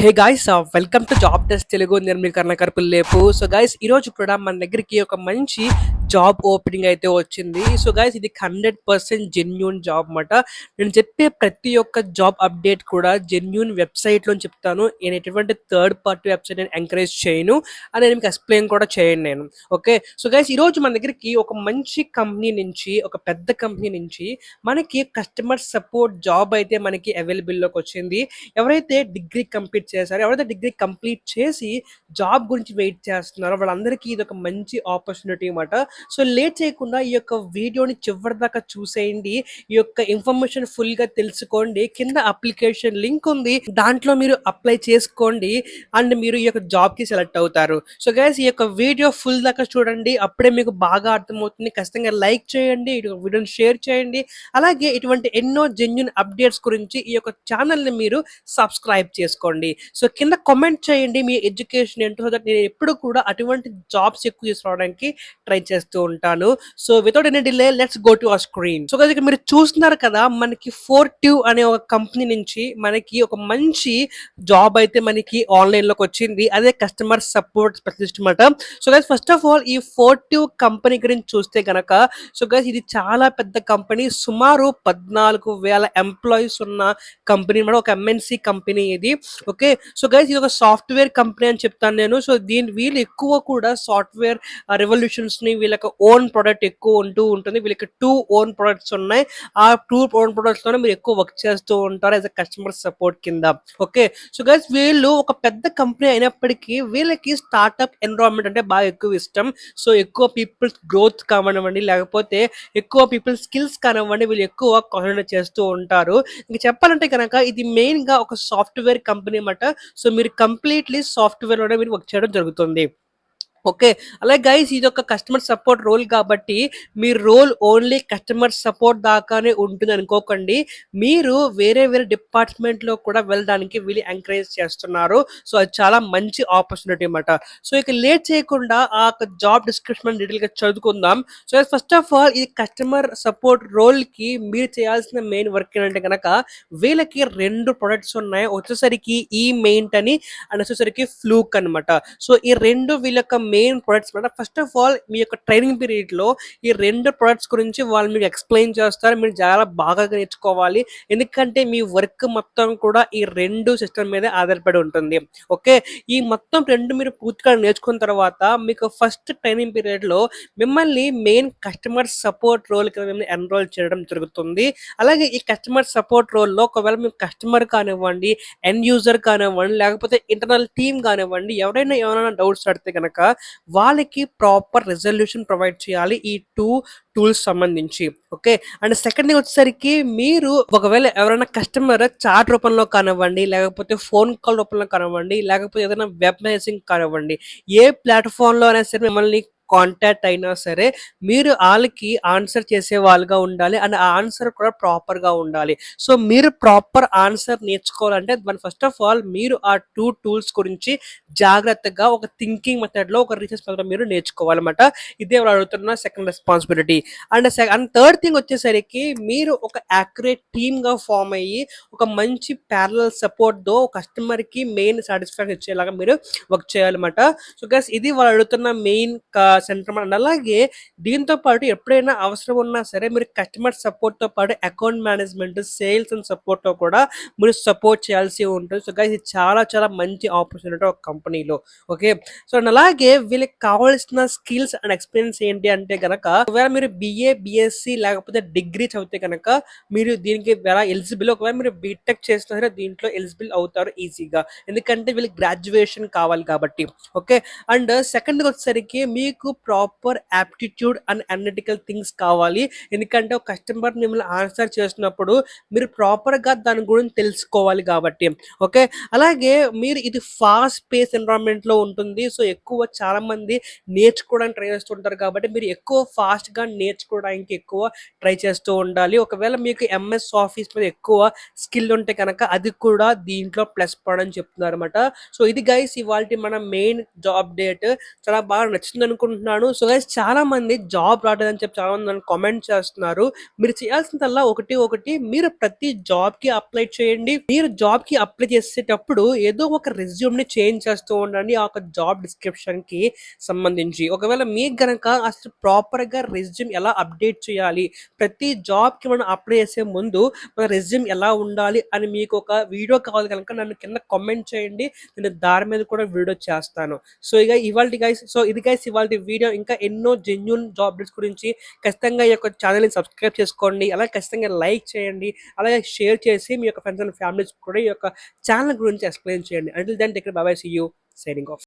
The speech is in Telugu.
Hey guys welcome to job desk Telugu. నేను మీ కర్ణాకర్ పుల్లేపు. సో గైస్ ఈరోజు కూడా మన దగ్గరికి ఒక మంచి జాబ్ ఓపెనింగ్ అయితే వచ్చింది. సో గైస్ ఇది 100% జెన్యూన్ జాబ్ అన్నమాట. నేను చెప్పే ప్రతి ఒక్క జాబ్ అప్డేట్ కూడా జెన్యూన్ వెబ్సైట్లో చెప్తాను. నేను ఎటువంటి థర్డ్ పార్టీ వెబ్సైట్ నేను ఎంకరేజ్ చేయను అని నేను మీకు ఎక్స్ప్లెయిన్ కూడా చేయను నేను. ఓకే, సో గైస్ ఈరోజు మన దగ్గరికి ఒక మంచి కంపెనీ నుంచి, ఒక పెద్ద కంపెనీ నుంచి మనకి కస్టమర్ సపోర్ట్ జాబ్ అయితే మనకి అవైలబుల్లోకి వచ్చింది. ఎవరైతే డిగ్రీ కంప్లీట్ చేశారో, ఎవరైతే డిగ్రీ కంప్లీట్ చేసి జాబ్ గురించి వెయిట్ చేస్తున్నారో వాళ్ళందరికీ ఇది ఒక మంచి ఆపర్చునిటీ అన్నమాట. సో లేట్ చేయకుండా ఈ యొక్క వీడియోని చివరి దాకా చూసేయండి. ఈ యొక్క ఇన్ఫర్మేషన్ ఫుల్ గా తెలుసుకోండి. కింద అప్లికేషన్ లింక్ ఉంది, దాంట్లో మీరు అప్లై చేసుకోండి అండ్ మీరు ఈ యొక్క జాబ్ కి సెలెక్ట్ అవుతారు. సో గైస్ ఈ యొక్క వీడియో ఫుల్ దాకా చూడండి, అప్పుడే మీకు బాగా అర్థమవుతుంది. ఖచ్చితంగా లైక్ చేయండి, ఈ వీడియోని షేర్ చేయండి. అలాగే ఇటువంటి ఎన్నో జెన్యూన్ అప్డేట్స్ గురించి ఈ యొక్క ఛానల్ని మీరు సబ్స్క్రైబ్ చేసుకోండి. సో కింద కామెంట్ చేయండి మీ ఎడ్యుకేషన్ ఏంటో, సో దట్ నేను ఎప్పుడు కూడా అటువంటి జాబ్స్ ఎక్కువ తీసుకురావడానికి ట్రై చేస్తూ ఉంటాను. So without any delay let's go to our screen. So ఇక్కడ మీరు చూస్తున్నారు కదా, మనకి ఫోర్టివ్ అనే ఒక కంపెనీ నుంచి మనకి ఒక మంచి జాబ్ అయితే మనకి ఆన్లైన్ లోకి వచ్చింది. అదే కస్టమర్ సపోర్ట్ స్పెషలిస్ట్ అనమాట. So guys first of all ఈ ఫోర్టివ్ కంపెనీ గురించి చూస్తే గనక, సో గైస్ ఇది చాలా పెద్ద కంపెనీ. సుమారు 14,000 ఎంప్లాయీస్ ఉన్న కంపెనీ అన్నమాట. ఒక ఎంఎన్సి కంపెనీ ఇది. ఓకే, సో గైస్ ఇది ఒక సాఫ్ట్వేర్ కంపెనీ అని చెప్తాను నేను. సో వీళ్ళు ఎక్కువ కూడా సాఫ్ట్వేర్ రెవల్యూషన్స్ ని, వీళ్ళకి ఓన్ ప్రొడక్ట్ ఎక్కువ ఉంటూ ఉంటుంది. వీళ్ళకి 2 ఓన్ ప్రొడక్ట్స్ ఉన్నాయి. ఆ 2 ఓన్ ప్రొడక్ట్స్ లోనే మీరు ఎక్కువ వర్క్ చేస్తూ ఉంటారు యాజ్ అ కస్టమర్ సపోర్ట్ కింద. ఓకే, సో గైస్ వీళ్ళు ఒక పెద్ద కంపెనీ అయినప్పటికీ వీళ్ళకి స్టార్ట్అప్ ఎన్విరాన్మెంట్ అంటే బాగా ఎక్కువ ఇష్టం. సో ఎక్కువ పీపుల్స్ గ్రోత్ కానివ్వండి, లేకపోతే ఎక్కువ పీపుల్ స్కిల్స్ కానివ్వండి, వీళ్ళు ఎక్కువ కాన్సన్ట్రేట్ చేస్తూ ఉంటారు. ఇంక చెప్పాలంటే కనుక ఇది మెయిన్ గా ఒక సాఫ్ట్వేర్ కంపెనీ అన్నమాట. సో మీరు కంప్లీట్లీ సాఫ్ట్వేర్ లోనే మీరు వర్క్ చేయడం జరుగుతుంది. ఓకే, అలాగే గైస్ ఇది ఒక కస్టమర్ సపోర్ట్ రోల్ కాబట్టి మీ రోల్ ఓన్లీ కస్టమర్ సపోర్ట్ దాకానే ఉంటుంది అనుకోకండి. మీరు వేరే వేరే డిపార్ట్మెంట్ లో కూడా వెళ్ళడానికి వీళ్ళు ఎంకరేజ్ చేస్తున్నారు. సో అది చాలా మంచి ఆపర్చునిటీ అన్నమాట. సో ఇక లేట్ చేయకుండా ఆ జాబ్ డిస్క్రిప్షన్ డీటెయిల్ గా చదువుకుందాం. సో ఫస్ట్ ఆఫ్ ఆల్ ఈ కస్టమర్ సపోర్ట్ రోల్ కి మీరు చేయాల్సిన మెయిన్ వర్క్ ఏంటంటే కనుక, వీళ్ళకి 2 ప్రొడక్ట్స్ ఉన్నాయి. వచ్చేసరికి ఈ మెయిన్ అని అండ్ వచ్చేసరికి ఫ్లూక్ అనమాట. సో ఈ రెండు వీళ్ళ యొక్క మెయిన్ ప్రొడక్ట్స్ అనమాట. ఫస్ట్ ఆఫ్ ఆల్ మీ యొక్క ట్రైనింగ్ పీరియడ్ లో ఈ 2 ప్రొడక్ట్స్ గురించి వాళ్ళు మీకు ఎక్స్ప్లెయిన్ చేస్తారు. మీరు చాలా బాగా నేర్చుకోవాలి, ఎందుకంటే మీ వర్క్ మొత్తం కూడా ఈ 2 సిస్టమ్ మీద ఆధారపడి ఉంటుంది. ఓకే, ఈ మొత్తం 2 మీరు పూర్తిగా నేర్చుకున్న తర్వాత మీకు ఫస్ట్ ట్రైనింగ్ పీరియడ్ లో మిమ్మల్ని మెయిన్ కస్టమర్ సపోర్ట్ రోల్ కింద మిమ్మల్ని ఎన్రోల్ చేయడం జరుగుతుంది. అలాగే ఈ కస్టమర్ సపోర్ట్ రోల్ లో ఒకవేళ మీకు కస్టమర్ కానివ్వండి, ఎండ్ యూజర్ కానివ్వండి, లేకపోతే ఇంటర్నల్ టీమ్ కానివ్వండి, ఎవరైనా డౌట్స్ అడితే కనుక వాళ్ళకి ప్రాపర్ రెజల్యూషన్ ప్రొవైడ్ చేయాలి ఈ 2 టూల్స్ సంబంధించి. ఓకే, అండ్ సెకండ్ వచ్చేసరికి మీరు ఒకవేళ ఎవరైనా కస్టమర్ చాట్ రూపంలో కానివ్వండి, లేకపోతే ఫోన్ కాల్ రూపంలో కానివ్వండి, లేకపోతే ఏదైనా వెబ్ మెసేజింగ్ కానివ్వండి, ఏ ప్లాట్ఫామ్ లో అయినా సరే మిమ్మల్ని కాంటాక్ట్ అయినా సరే మీరు వాళ్ళకి ఆన్సర్ చేసే వాళ్ళుగా ఉండాలి అండ్ ఆ ఆన్సర్ కూడా ప్రాపర్ గా ఉండాలి. సో మీరు ప్రాపర్ ఆన్సర్ నేర్చుకోవాలంటే ఫస్ట్ ఆఫ్ ఆల్ మీరు ఆ 2 టూల్స్ గురించి జాగ్రత్తగా ఒక థింకింగ్ మెథడ్ లో, ఒక రీసెర్చ్ మెథడ్ లో మీరు నేర్చుకోవాలన్నమాట. ఇదే వాళ్ళు అడుగుతున్న second responsibility. And third thing వచ్చేసరికి మీరు ఒక యాక్యురేట్ టీమ్ గా ఫామ్ అయ్యి ఒక మంచి ప్యారలల్ సపోర్ట్ తో కస్టమర్ కి మెయిన్ సాటిస్ఫాక్షన్ ఇచ్చేలాగా మీరు వర్క్ చేయాలన్నమాట. సో గైస్ ఇది వాళ్ళు అడుగుతున్న మెయిన్ సెంటర్. అండ్ అలాగే దీంతో పాటు ఎప్పుడైనా అవసరం ఉన్నా సరే మీరు కస్టమర్ సపోర్ట్ తో పాటు account management, sales and support తో కూడా మీరు సపోర్ట్ చేయాల్సి ఉంటుంది. సో గైస్ ఇది చాలా చాలా మంచి ఆపర్చునిటీ ఒక కంపెనీలో. ఓకే, సో అండ్ అలాగే వీళ్ళకి కావాల్సిన స్కిల్స్ అండ్ ఎక్స్పీరియన్స్ ఏంటి అంటే కనుక, ఒకవేళ మీరు బిఏ, బిఎస్సి లేకపోతే డిగ్రీ చదివితే కనుక మీరు దీనికి ఎలిజిబుల్. ఒకవేళ మీరు బీటెక్ చేసినా సరే దీంట్లో ఎలిజిబుల్ అవుతారు ఈజీగా, ఎందుకంటే వీళ్ళకి గ్రాడ్యుయేషన్ కావాలి కాబట్టి. ఓకే, అండ్ సెకండ్ వచ్చేసరికి మీకు proper aptitude and analytical things కావాలి, ఎందుకంటే ఒక కస్టమర్ మిమ్మల్ని ఆన్సర్ చేసినప్పుడు మీరు ప్రాపర్ గా దాని గురించి తెలుసుకోవాలి కాబట్టి. ఓకే, అలాగే మీరు ఇది ఫాస్ట్ పేస్ ఎన్విరాన్మెంట్ లో ఉంటుంది. సో ఎక్కువ చాలా మంది నేర్చుకోవడానికి ట్రై చేస్తుంటారు కాబట్టి మీరు ఎక్కువ ఫాస్ట్ గా నేర్చుకోవడానికి ఎక్కువ ట్రై చేస్తూ ఉండాలి. ఒకవేళ మీకు ఎంఎస్ ఆఫీస్ మీద ఎక్కువ స్కిల్ ఉంటే కనుక అది కూడా దీంట్లో ప్లస్ పాయింట్ అని చెప్తున్నారు అనమాట. సో ఇది గైస్ ఇవాళ మన మెయిన్ జాబ్ డేట్. చాలా బాగా నచ్చింది అనుకుంటున్నాను. అనుకుంటున్నాను. సో గైస్ చాలా మంది జాబ్ రావట్లేదని చెప్పి చాలా మంది నన్ను కామెంట్ చేస్తున్నారు. మీరు చేయాల్సిందల్లా ఒకటి మీరు ప్రతి జాబ్‌కి అప్లై చేయండి. మీరు జాబ్‌కి అప్లై చేసేటప్పుడు ఏదో ఒక రెజ్యూమ్‌ని చేంజ్ చేస్తూ ఉండండి. ఆ ఒక జాబ్ డిస్క్రిప్షన్‌కి సంబంధించి. ఒకవేళ మీకు గనక అసలు ప్రాపర్‌గా రెజ్యూమ్ ఎలా అప్డేట్ చేయాలి, ప్రతి జాబ్‌కి మనం అప్లై చేసే ముందు మన రెజ్యూమ్ ఎలా ఉండాలి అని మీకు ఒక వీడియో కావాలి కనుక నన్ను కింద కామెంట్ చేయండి. నేను దాని మీద కూడా వీడియో చేస్తాను. సో ఇక ఇవాల్టి గైస్ ఇది గైస్ ఇవాల్టి వీడియో. ఇంకా ఎన్నో జెన్యూన్ జాబ్ డీల్స్ గురించి ఖచ్చితంగా ఈ యొక్క ఛానల్‌ని సబ్స్క్రైబ్ చేసుకోండి. అలాగే ఖచ్చితంగా లైక్ చేయండి. అలాగే షేర్ చేసి మీ యొక్క ఫ్రెండ్స్ అండ్ ఫ్యామిలీస్ కూడా ఈ యొక్క ఛానల్ గురించి ఎక్స్‌ప్లెయిన్ చేయండి. Until then take care. Bye bye. See you. Signing of.